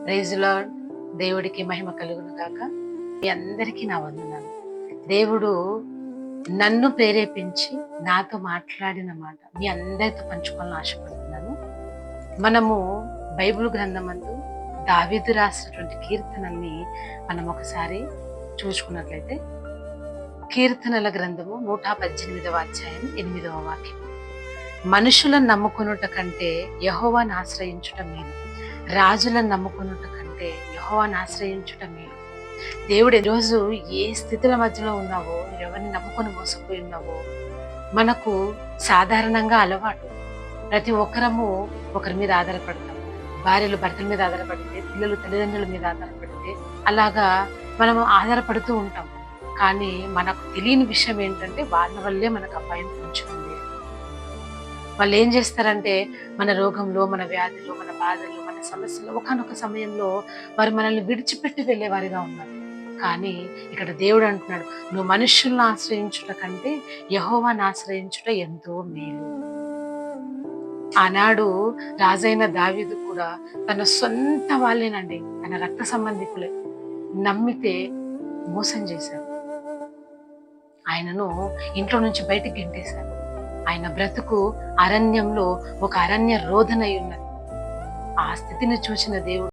Praise lord. దేవుడికి మహిమ కలుగును గాక. మీ అందరికీ నా వందనాలు. దేవుడు నన్ను ప్రేరేపించి నాతో మాట్లాడిన మాట మీ అందరితో పంచుకోవాలని ఆశపడుతున్నాను. మనము బైబిల్ గ్రంథమందు దావీదు రాసినటువంటి కీర్తనల్ని మనం ఒకసారి చూసుకున్నట్లయితే, కీర్తనల గ్రంథము 118వ అధ్యాయం 8వ వాక్యం. మనుషులను నమ్ముకొనుట కంటే యెహోవాను ఆశ్రయించుట మేలు, రాజులను నమ్ముకొనుట కంటే యెహోవాను ఆశ్రయించుట మేలు. దేవుడు ఈరోజు ఏ స్థితుల మధ్యలో ఉన్నావో, ఎవరిని నమ్ముకొని మోసపోయి ఉన్నావో, మనకు సాధారణంగా అలవాటు. ప్రతి ఒక్కరము ఒకరి మీద ఆధారపడతాం. భార్యలు భర్తల మీద ఆధారపడితే, పిల్లలు తల్లిదండ్రుల మీద ఆధారపడితే, అలాగా మనము ఆధారపడుతూ ఉంటాం. కానీ మనకు తెలియని విషయం ఏంటంటే, వాళ్ళ వల్లే మనకు అపాయం పొంచుతుంది. వాళ్ళు ఏం చేస్తారంటే, మన రోగంలో, మన వ్యాధిలో, మన బాధల్లో, మన సమస్యలో ఒకానొక సమయంలో వారు మనల్ని విడిచిపెట్టి వెళ్ళేవారిగా ఉన్నారు. కానీ ఇక్కడ దేవుడు అంటున్నాడు, నువ్వు మనుషులను ఆశ్రయించుట కంటే యెహోవాను ఆశ్రయించుట ఎంతో మేలు. ఆనాడు రాజైన దావీదు కూడా తన సొంత వాళ్ళేనండి, తన రక్త సంబంధికులే నమ్మితే మోసం చేశారు. ఆయనను ఇంట్లో నుంచి బయటికి గెంటేశారు. ఆయన బ్రతుకు అరణ్యంలో ఒక అరణ్య రోదనై ఉన్నది. ఆ స్థితిని చూసిన దేవుడు